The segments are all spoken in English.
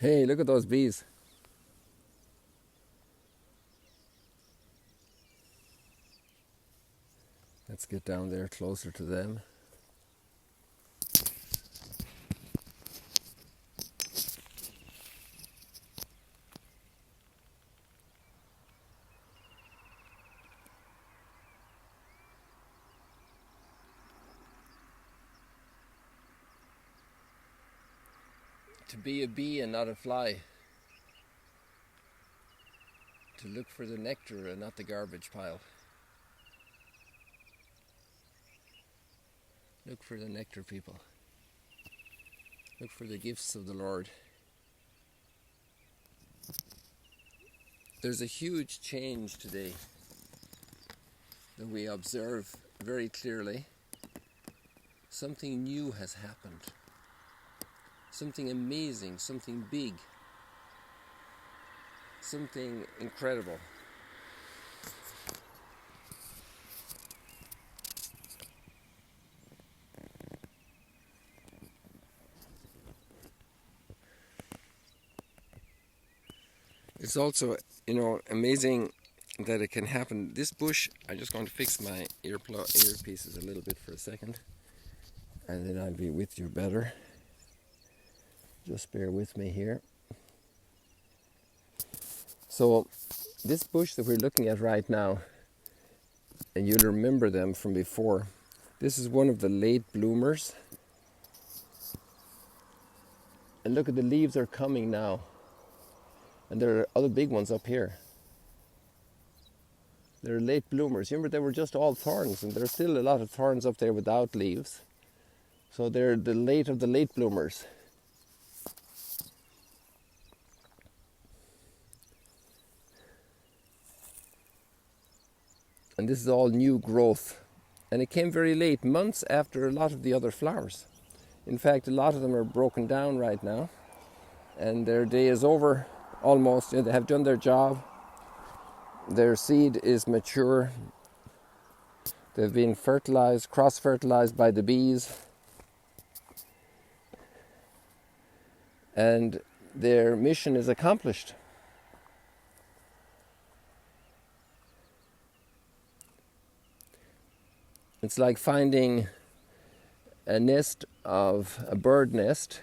Hey, look at those bees. Let's get down there closer to them. To be a bee and not a fly. To look for the nectar and not the garbage pile. Look for the nectar, people. Look for the gifts of the Lord. There's a huge change today that we observe very clearly. Something new has happened. Something amazing, something big, something incredible. It's also, amazing that it can happen. This bush, I'm just going to fix my earpieces a little bit for a second, and then I'll be with you better. Just bear with me here. So, this bush that we're looking at right now, and you'll remember them from before, this is one of the late bloomers. And look at the leaves are coming now. And there are other big ones up here. They're late bloomers. Remember, they were just all thorns, and there's still a lot of thorns up there without leaves. So they're the late of the late bloomers. And this is all new growth. And it came very late, months after a lot of the other flowers. In fact, a lot of them are broken down right now. And their day is over almost. They have done their job. Their seed is mature. They've been fertilized, cross-fertilized by the bees. And their mission is accomplished. It's like finding a nest of a bird nest.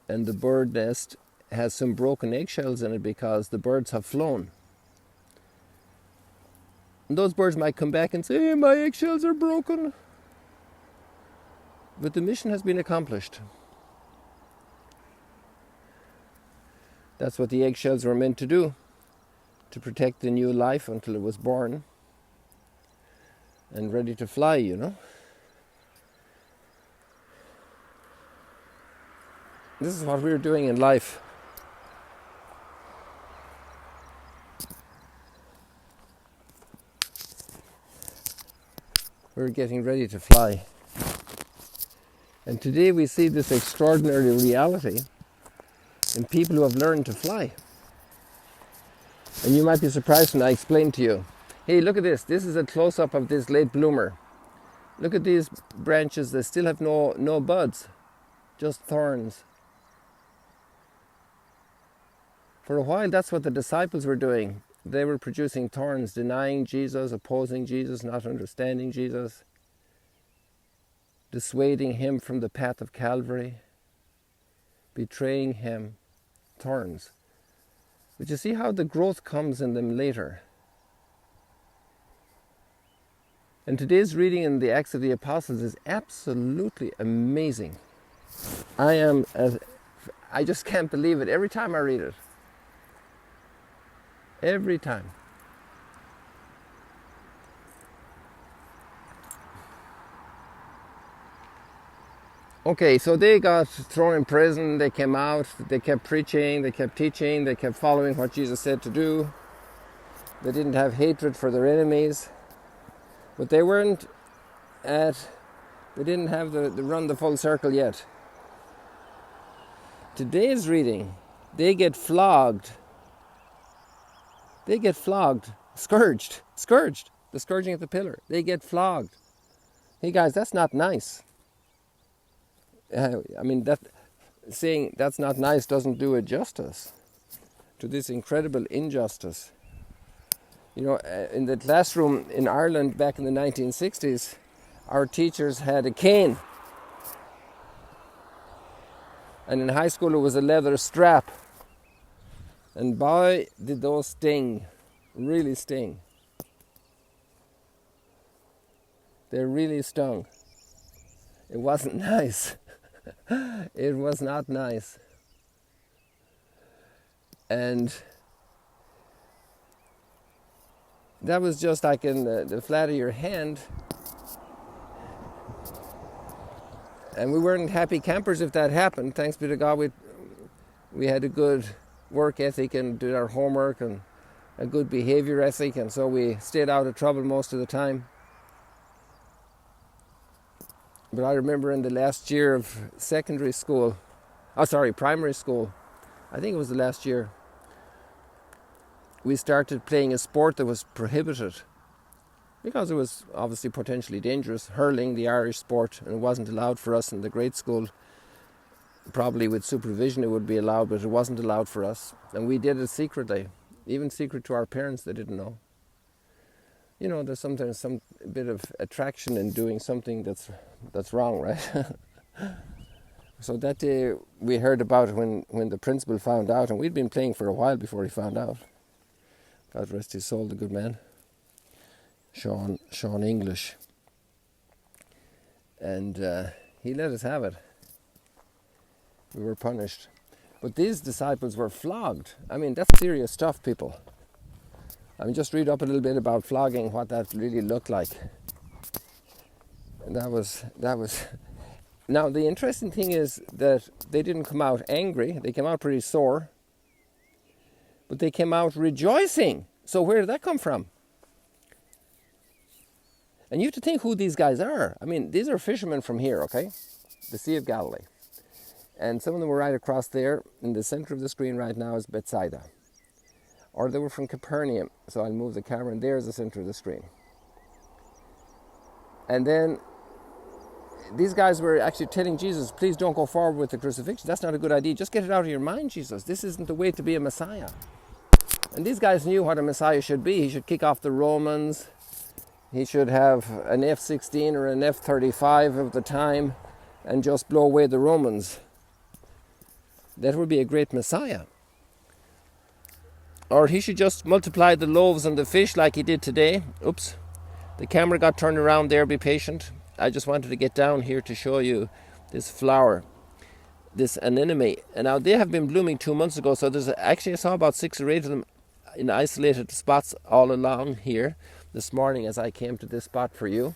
And the bird nest has some broken eggshells in it because the birds have flown. And those birds might come back and say, hey, my eggshells are broken. But the mission has been accomplished. That's what the eggshells were meant to do, to protect the new life until it was born and ready to fly, This is what we're doing in life. We're getting ready to fly. And today we see this extraordinary reality in people who have learned to fly. And you might be surprised when I explain to you, hey, look at this. This is a close-up of this late bloomer. Look at these branches that still have no buds, just thorns. For a while, that's what the disciples were doing. They were producing thorns, denying Jesus, opposing Jesus, not understanding Jesus, dissuading him from the path of Calvary, betraying him, thorns. But you see how the growth comes in them later. And today's reading in the Acts of the Apostles is absolutely amazing. I just can't believe it every time I read it. Every time. Okay, so they got thrown in prison, they came out, they kept preaching, they kept teaching, they kept following what Jesus said to do. They didn't have hatred for their enemies. But they didn't have the run the full circle yet. Today's reading, they get flogged They get flogged, scourged, the scourging at the pillar. They get flogged. Hey guys, that's not nice. That saying that's not nice doesn't do it justice to this incredible injustice. In the classroom in Ireland back in the 1960s, our teachers had a cane. And in high school it was a leather strap. And boy, did those sting. Really sting. They really stung. It wasn't nice. It was not nice. And that was just like in the flat of your hand. And we weren't happy campers if that happened. Thanks be to God, we had a good work ethic and did our homework and a good behavior ethic, and so we stayed out of trouble most of the time. But I remember in the last year of primary school, I think it was the last year, we started playing a sport that was prohibited because it was obviously potentially dangerous, hurling, the Irish sport, and it wasn't allowed for us in the grade school. Probably with supervision it would be allowed, but it wasn't allowed for us. And we did it secretly, even secret to our parents. They didn't know. There's sometimes some bit of attraction in doing something that's wrong, right? So that day we heard about it when the principal found out, and we'd been playing for a while before he found out. God rest his soul, the good man, Sean English. And he let us have it. We were punished. But these disciples were flogged. That's serious stuff, people. Just read up a little bit about flogging, what that really looked like. And that was. Now, the interesting thing is that they didn't come out angry. They came out pretty sore. But they came out rejoicing. So where did that come from? And you have to think who these guys are. These are fishermen from here, okay? The Sea of Galilee. And some of them were right across there. In the center of the screen right now is Bethsaida. Or they were from Capernaum. So I'll move the camera, and there's the center of the screen. And then these guys were actually telling Jesus, please don't go forward with the crucifixion. That's not a good idea. Just get it out of your mind, Jesus. This isn't the way to be a Messiah. And these guys knew what a Messiah should be. He should kick off the Romans. He should have an F-16 or an F-35 of the time and just blow away the Romans. That would be a great Messiah. Or he should just multiply the loaves and the fish like he did today. Oops. The camera got turned around there. Be patient. I just wanted to get down here to show you this flower, this anemone. And now they have been blooming 2 months ago. So I saw about 6 or 8 of them in isolated spots all along here this morning as I came to this spot for you.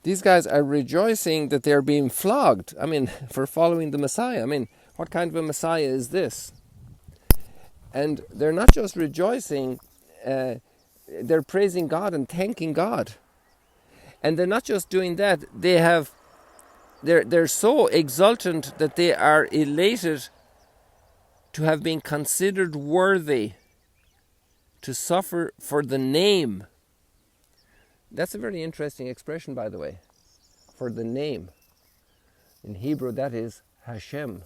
These guys are rejoicing that they're being flogged. For following the Messiah. What kind of a Messiah is this? And they're not just rejoicing, they're praising God and thanking God. And they're not just doing that, they're so exultant that they are elated to have been considered worthy to suffer for the name. That's a very interesting expression, by the way, for the name. In Hebrew, that is Hashem,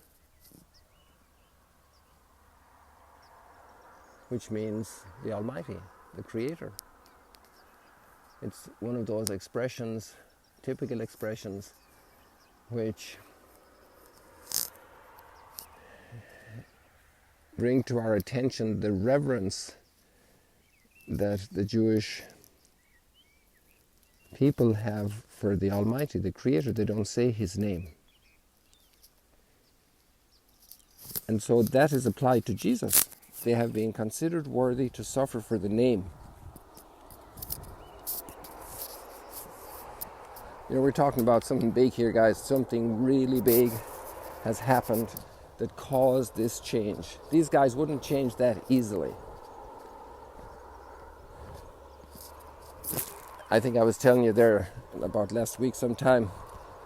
which means the Almighty, the Creator. It's one of those expressions, typical expressions, which bring to our attention the reverence that the Jewish people have for the Almighty, the Creator. They don't say His name. And so that is applied to Jesus. They have been considered worthy to suffer for the name. You know, we're talking about something big here, guys. Something really big has happened that caused this change. These guys wouldn't change that easily. I think I was telling you there about last week sometime,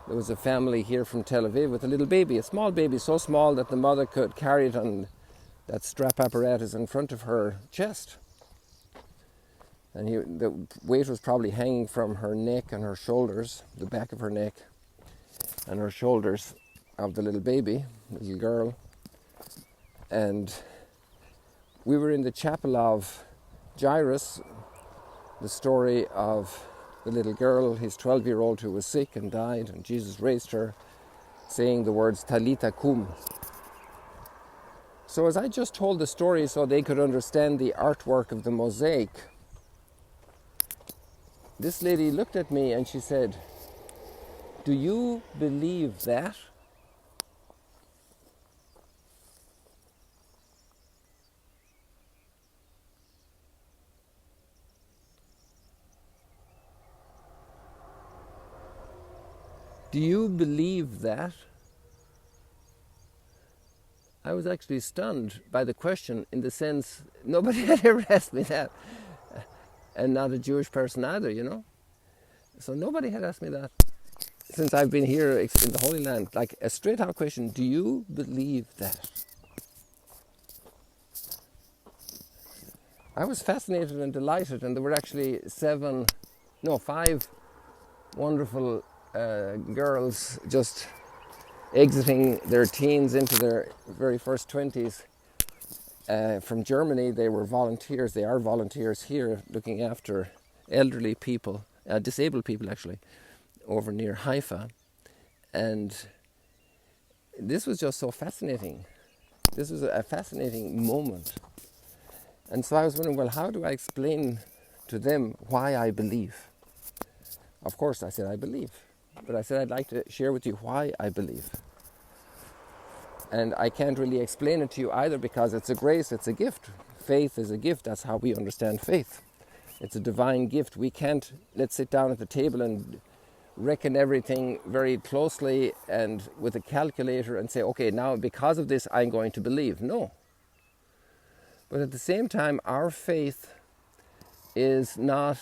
there was a family here from Tel Aviv with a little baby, a small baby, so small that the mother could carry it on that strap apparatus in front of her chest. And the weight was probably hanging from her neck and her shoulders, the back of her neck and her shoulders of the little baby, little girl. And we were in the chapel of Jairus, the story of the little girl, his 12-year-old who was sick and died, and Jesus raised her, saying the words, Talitha kum. So as I just told the story so they could understand the artwork of the mosaic, this lady looked at me and she said, "Do you believe that?" Do you believe that? I was actually stunned by the question, in the sense nobody had ever asked me that. And not a Jewish person either, you know. So nobody had asked me that since I've been here in the Holy Land. Like a straight out question, do you believe that? I was fascinated and delighted, and there were actually 5 wonderful girls just exiting their teens into their very first 20s. From Germany. They were volunteers. They are volunteers here looking after elderly people, disabled people actually, over near Haifa. And this was just so fascinating. This was a fascinating moment. And so I was wondering, well, how do I explain to them why I believe? Of course, I said I believe. But I said I'd like to share with you why I believe. And I can't really explain it to you either, because it's a grace, it's a gift. Faith is a gift. That's how we understand faith. It's a divine gift. We can't, let's sit down at the table and reckon everything very closely and with a calculator and say, okay, now because of this, I'm going to believe. No. But at the same time, our faith is not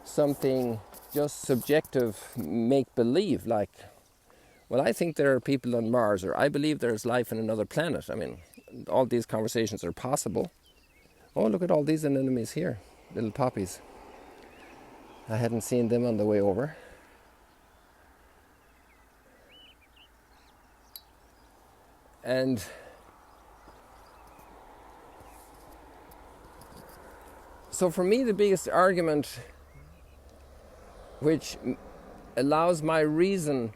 something just subjective make-believe, like, well, I think there are people on Mars, or I believe there's life on another planet. I mean, all these conversations are possible. Oh, look at all these anemones here, little poppies. I hadn't seen them on the way over. And so for me, the biggest argument which allows my reason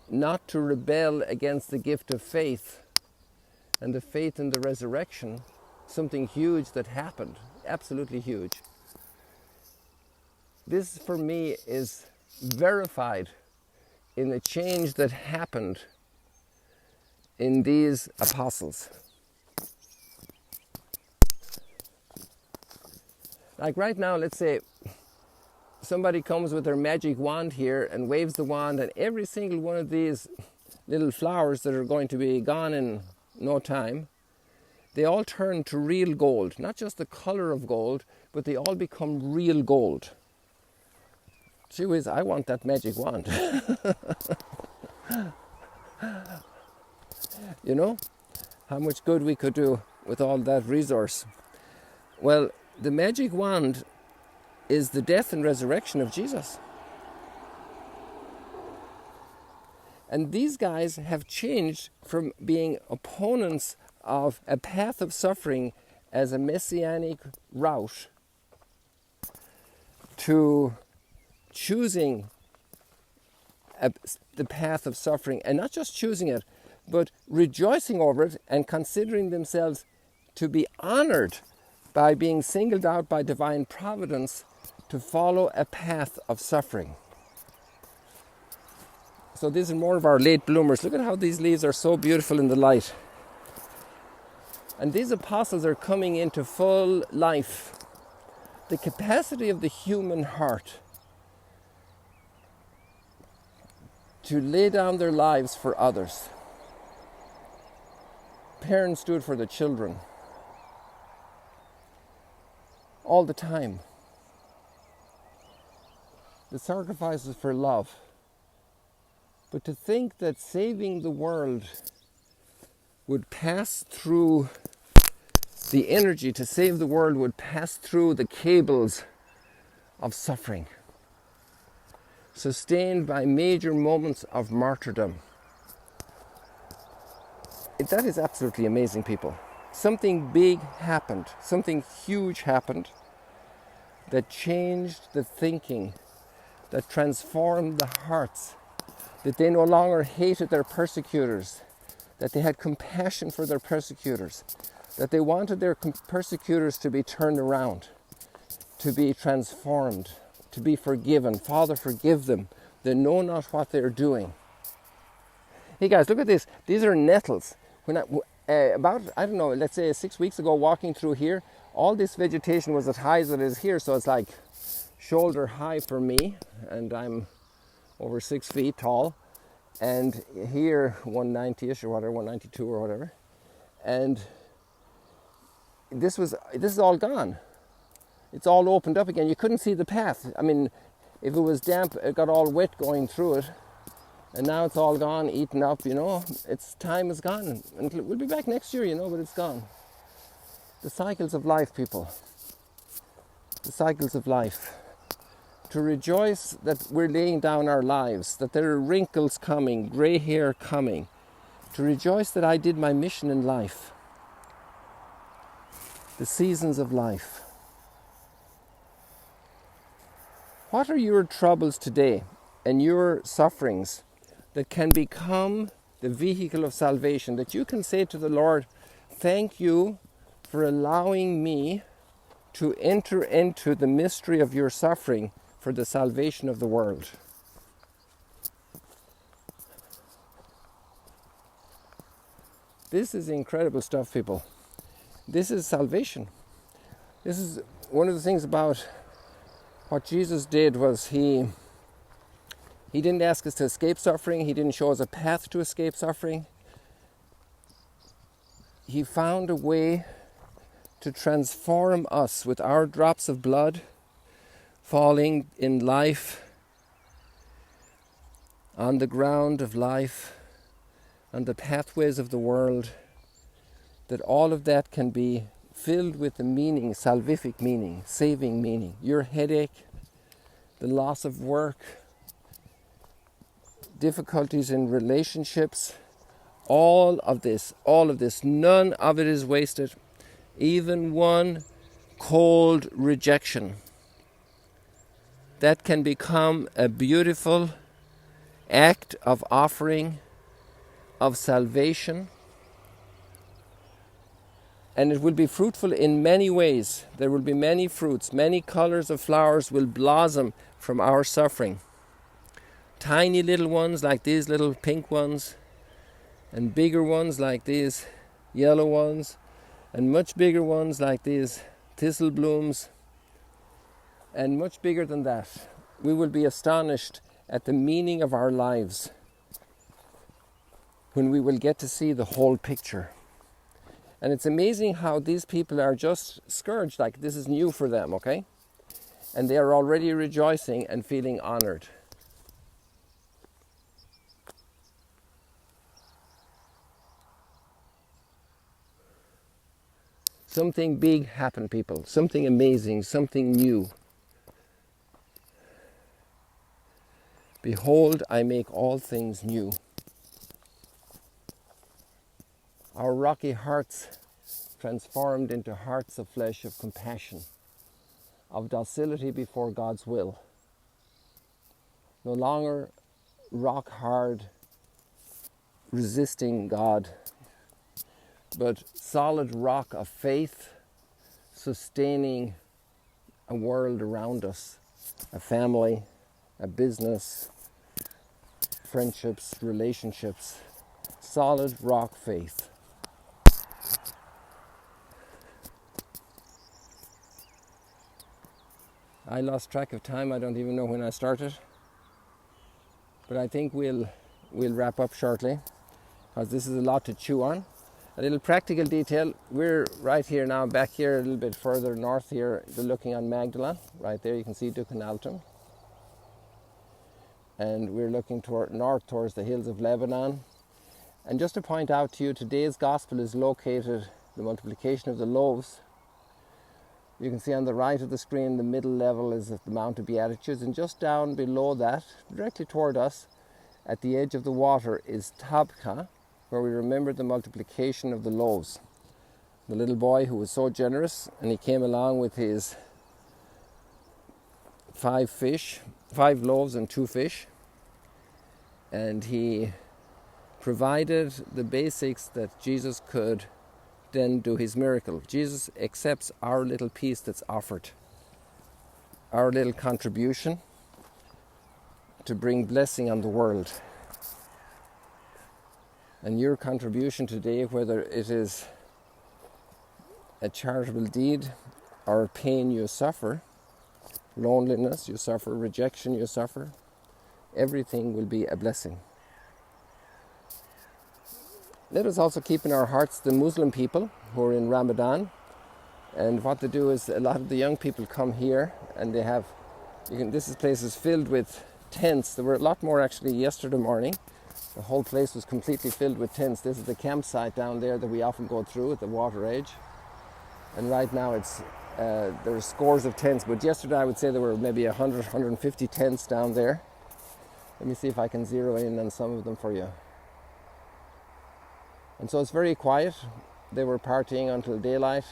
not to rebel against the gift of faith and the faith in the resurrection, something huge that happened, absolutely huge. This for me is verified in the change that happened in these apostles. Like right now, let's say somebody comes with their magic wand here and waves the wand, and every single one of these little flowers that are going to be gone in no time, they all turn to real gold. Not just the color of gold, but they all become real gold. Gee whiz, I want that magic wand. You know, how much good we could do with all that resource. Well, the magic wand is the death and resurrection of Jesus. And these guys have changed from being opponents of a path of suffering as a messianic route to choosing the path of suffering, and not just choosing it, but rejoicing over it and considering themselves to be honored by being singled out by divine providence to follow a path of suffering. So these are more of our late bloomers. Look at how these leaves are so beautiful in the light. And these apostles are coming into full life. The capacity of the human heart to lay down their lives for others. Parents do it for the children all the time. The sacrifices for love. But to think that saving the world would pass through the energy to save the world would pass through the cables of suffering, sustained by major moments of martyrdom. That is absolutely amazing, people. Something big happened, something huge happened that changed the thinking, that transformed the hearts, that they no longer hated their persecutors, that they had compassion for their persecutors, that they wanted their persecutors to be turned around, to be transformed, to be forgiven. Father, forgive them. They know not what they're doing. Hey guys, look at this. These are nettles. When let's say 6 weeks ago, walking through here, all this vegetation was as high as it is here, so it's like shoulder high for me, and I'm over 6 feet tall, and here 190-ish or whatever, 192 or whatever, and this is all gone. It's all opened up again. You couldn't see the path. I mean, if it was damp, it got all wet going through it. And now it's all gone, eaten up, Its time is gone. And we'll be back next year, but it's gone. The cycles of life, people. The cycles of life. To rejoice that we're laying down our lives, that there are wrinkles coming, grey hair coming. To rejoice that I did my mission in life. The seasons of life. What are your troubles today and your sufferings that can become the vehicle of salvation, that you can say to the Lord, thank you for allowing me to enter into the mystery of your suffering for the salvation of the world. This is incredible stuff, people. This is salvation. This is one of the things about what Jesus did was he didn't ask us to escape suffering. He didn't show us a path to escape suffering. He found a way to transform us with our drops of blood falling in life, on the ground of life, on the pathways of the world, that all of that can be filled with the meaning, salvific meaning, saving meaning. Your headache, the loss of work, difficulties in relationships, all of this, none of it is wasted. Even one cold rejection, that can become a beautiful act of offering, of salvation, and it will be fruitful in many ways. There will be many fruits, many colors of flowers will blossom from our suffering. Tiny little ones like these little pink ones, and bigger ones like these yellow ones, and much bigger ones like these thistle blooms, and much bigger than that. We will be astonished at the meaning of our lives when we will get to see the whole picture. And it's amazing how these people are just scourged, like this is new for them, okay? And they are already rejoicing and feeling honored. Something big happened, people. Something amazing, something new. Behold, I make all things new. Our rocky hearts transformed into hearts of flesh, of compassion, of docility before God's will. No longer rock hard, resisting God, but solid rock of faith, sustaining a world around us, a family, a business, friendships, relationships, solid rock faith. I lost track of time. I don't even know when I started. But I think we'll wrap up shortly, because this is a lot to chew on. A little practical detail, we're right here now, back here a little bit further north here, we're looking on Magdala. Right there you can see Dukinalton. And we're looking north towards the hills of Lebanon. And just to point out to you, today's gospel is located, the multiplication of the loaves. You can see on the right of the screen, the middle level is the Mount of Beatitudes, and just down below that, directly toward us, at the edge of the water, is Tabcha, where we remember the multiplication of the loaves. The little boy who was so generous, and he came along with his 5 loaves and 2 fish, and he provided the basics that Jesus could then do his miracle. Jesus accepts our little piece that's offered, our little contribution to bring blessing on the world. And your contribution today, whether it is a charitable deed or pain you suffer, loneliness you suffer, rejection you suffer, everything will be a blessing. Let us also keep in our hearts the Muslim people who are in Ramadan. And what they do is, a lot of the young people come here, and they have, this place is filled with tents. There were a lot more actually yesterday morning. The whole place was completely filled with tents. This is the campsite down there that we often go through at the water edge. And right now there are scores of tents, but yesterday I would say there were maybe 100, 150 tents down there. Let me see if I can zero in on some of them for you. And so it's very quiet. They were partying until daylight.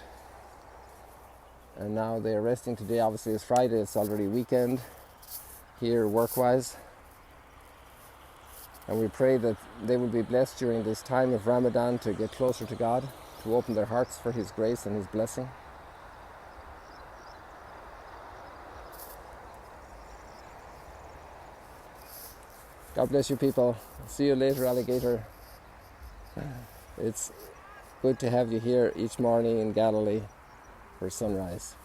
And now they're resting. Today obviously is Friday, it's already weekend here work-wise. And we pray that they will be blessed during this time of Ramadan to get closer to God, to open their hearts for His grace and His blessing. God bless you people. See you later, alligator. It's good to have you here each morning in Galilee for sunrise.